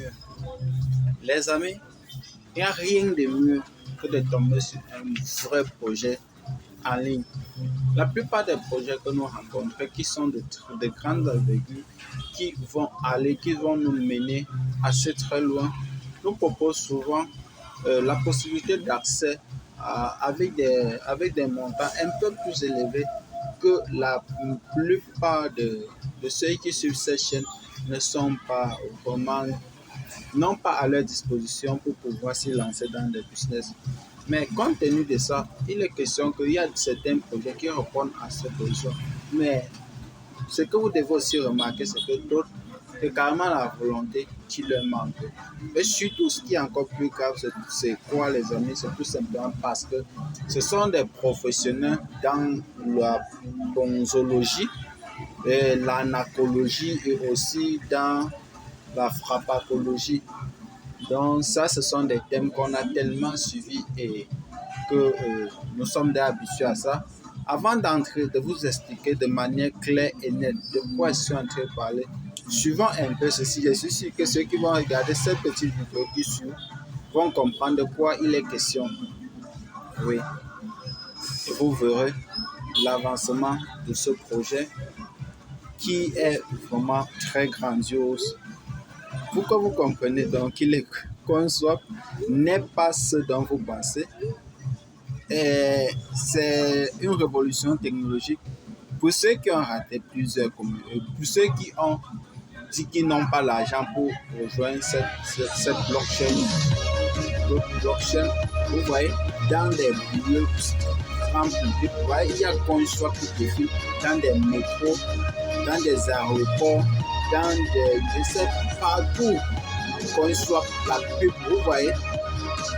mieux. Les amis, il n'y a rien de mieux que de tomber sur un vrai projet en ligne. La plupart des projets que nous rencontrons, qui sont de grandes envergures, qui vont nous mener assez très loin, nous proposent souvent la possibilité d'accès avec des montants un peu plus élevés que la plupart de ceux qui suivent cette chaîne ne sont pas vraiment, n'ont pas à leur disposition pour pouvoir se lancer dans des business. Mais compte tenu de ça, il est question qu'il y a certains projets qui répondent à cette position. Mais ce que vous devez aussi remarquer, c'est que d'autres, c'est carrément la volonté qui leur manque. Et surtout, ce qui est encore plus grave, c'est quoi, les amis? C'est tout simplement parce que ce sont des professionnels dans la bonzologie, l'anacologie et aussi dans la frappacologie. Donc ça, ce sont des thèmes qu'on a tellement suivis et que nous sommes déjà habitués à ça. Avant d'entrer, de vous expliquer de manière claire et nette de quoi je suis en train de parler, suivant un peu ceci, je suis sûr que ceux qui vont regarder cette petite vidéo qui suit vont comprendre de quoi il est question. Oui, et vous verrez l'avancement de ce projet qui est vraiment très grandiose. Pour que vous compreniez donc qu'il est CoinSwap n'est pas ce dont vous pensez. C'est une révolution technologique pour ceux qui ont raté plusieurs communautés, pour ceux qui ont dit qu'ils n'ont pas l'argent pour rejoindre cette blockchain. Vous voyez, dans des lieux grand public, vous voyez, il y a CoinSwap qui défile dans des métros, dans des aéroports, dans des, je sais, partout. CoinSwap, la pub, vous voyez,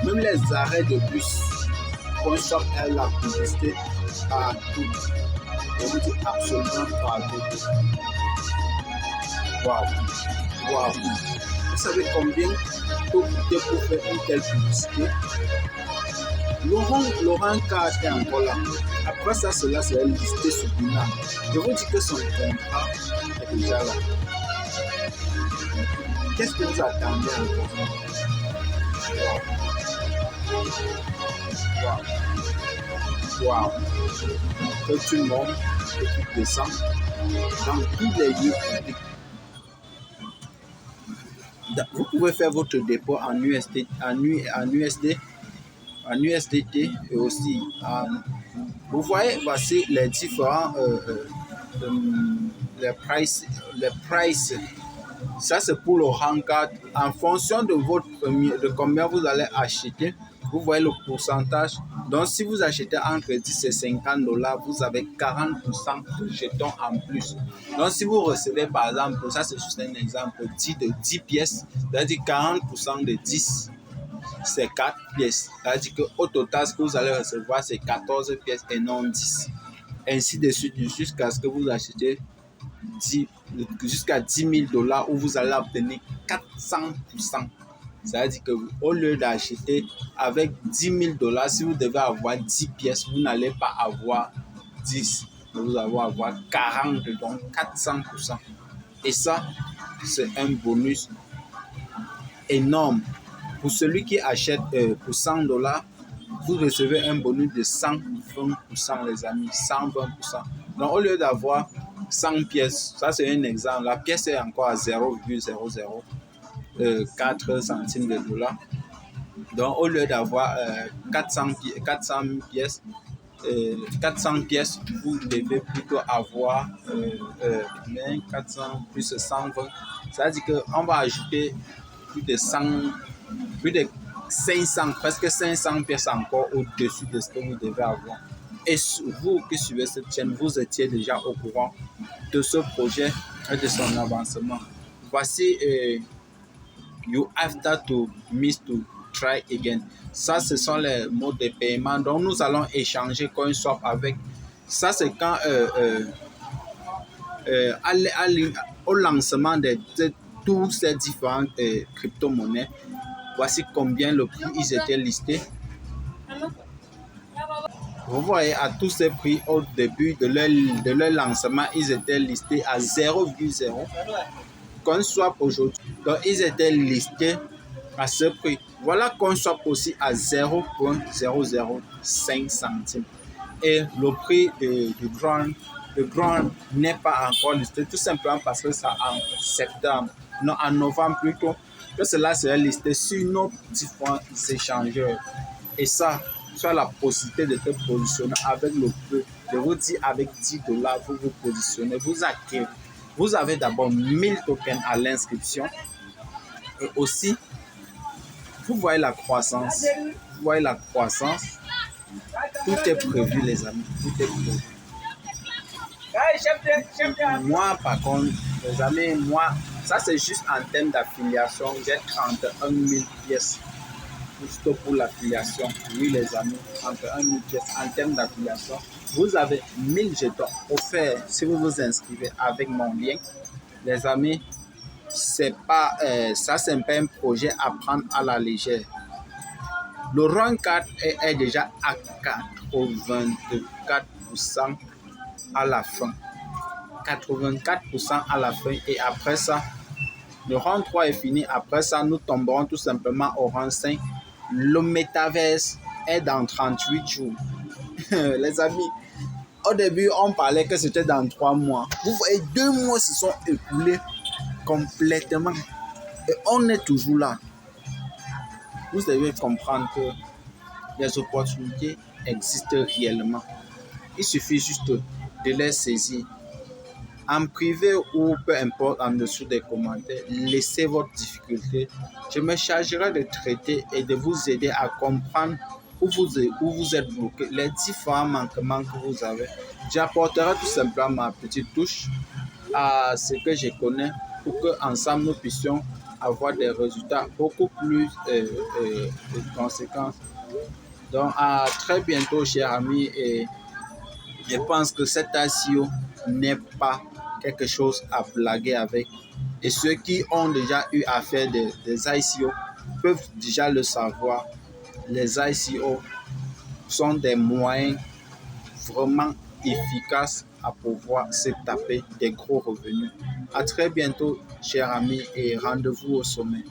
même les arrêts de bus, CoinSwap est la publicité partout. Je vous dis absolument partout. Waouh. Vous savez combien peut coûter pour faire une telle publicité? Laurent Card est encore là. Après ça, cela serait listé sur Binance. Je vous dis que son contrat est déjà là. Qu'est-ce que vous attendez encore? Waouh. Que tout le monde descend dans tous les lieux publics. Vous pouvez faire votre dépôt en USDT et aussi vous voyez, voici les différents les prices. Ça c'est pour le Rancard. En fonction de de combien vous allez acheter, vous voyez le pourcentage. Donc si vous achetez entre 10 et $50, vous avez 40% de jetons en plus. Donc si vous recevez par exemple, ça c'est juste un exemple, 10 pièces, c'est-à-dire 40% de 10, c'est 4 pièces. C'est-à-dire qu'au total, ce que vous allez recevoir, c'est 14 pièces et non 10. Ainsi de suite, jusqu'à ce que vous achetez jusqu'à $10,000 où vous allez obtenir 400%. C'est-à-dire qu'au lieu d'acheter avec $10,000, si vous devez avoir 10 pièces, vous n'allez pas avoir 10. Vous allez avoir 40, donc 400%. Et ça, c'est un bonus énorme. Pour celui qui achète pour $100, vous recevez un bonus de 120%, les amis. 120%. Donc, au lieu d'avoir 100 pièces, ça c'est un exemple. La pièce est encore à 0,004 centimes de $. Donc, au lieu d'avoir 400 pièces, 400 pièces, vous devez plutôt avoir 400 plus 120. C'est-à-dire qu'on va ajouter plus de 500, presque 500 pièces encore au-dessus de ce que vous devez avoir. Et vous qui suivez cette chaîne, vous étiez déjà au courant de ce projet et de son avancement. Voici You have to miss to try again. Ça, ce sont les modes de paiement dont nous allons échanger CoinSwap avec. Ça, c'est quand au lancement de tous ces différentes crypto-monnaies, voici combien le prix ils étaient listés. Vous voyez, à tous ces prix, au début de leur lancement, ils étaient listés à 0,0. swap aujourd'hui. Donc, ils étaient listés à ce prix. Voilà qu'un swap aussi à 0,005 centimes. Et le prix du grand n'est pas encore listé, tout simplement parce que c'est en septembre, non en novembre plutôt, que cela serait listé sur nos différents échangeurs. Et ça, tu as la possibilité de te positionner avec le peu. Je vous dis, avec 10 $, vous vous positionnez, vous acquérez. Vous avez d'abord 1000 tokens à l'inscription. Et aussi, vous voyez la croissance. Vous voyez la croissance. Tout est prévu, les amis. Tout est prévu. Moi, par contre, les amis, moi, ça c'est juste en termes d'affiliation. J'ai 31 000 pièces juste pour l'affiliation. Oui, les amis, 31 000 pièces en termes d'affiliation. Vous avez 1000 jetons offerts si vous vous inscrivez avec mon lien. Les amis, c'est pas, ça, c'est pas un projet à prendre à la légère. Le rang 4 est déjà à 84% à la fin. 84% à la fin. Et après ça, le rang 3 est fini. Après ça, nous tomberons tout simplement au rang 5. Le métaverse est dans 38 jours. Les amis, au début, on parlait que c'était dans 3 mois. Vous voyez, 2 mois se sont écoulés complètement. Et on est toujours là. Vous devez comprendre que les opportunités existent réellement. Il suffit juste de les saisir. En privé ou peu importe, en dessous des commentaires, laissez votre difficulté. Je me chargerai de traiter et de vous aider à comprendre où vous êtes bloqué, les différents manquements que vous avez. J'apporterai tout simplement ma petite touche à ce que je connais pour qu'ensemble nous puissions avoir des résultats beaucoup plus conséquents. Donc, à très bientôt, chers amis, et je pense que cet ICO n'est pas quelque chose à blaguer avec. Et ceux qui ont déjà eu à faire des ICO peuvent déjà le savoir. Les ICO sont des moyens vraiment efficaces à pouvoir se taper des gros revenus. À très bientôt, chers amis, et rendez-vous au sommet.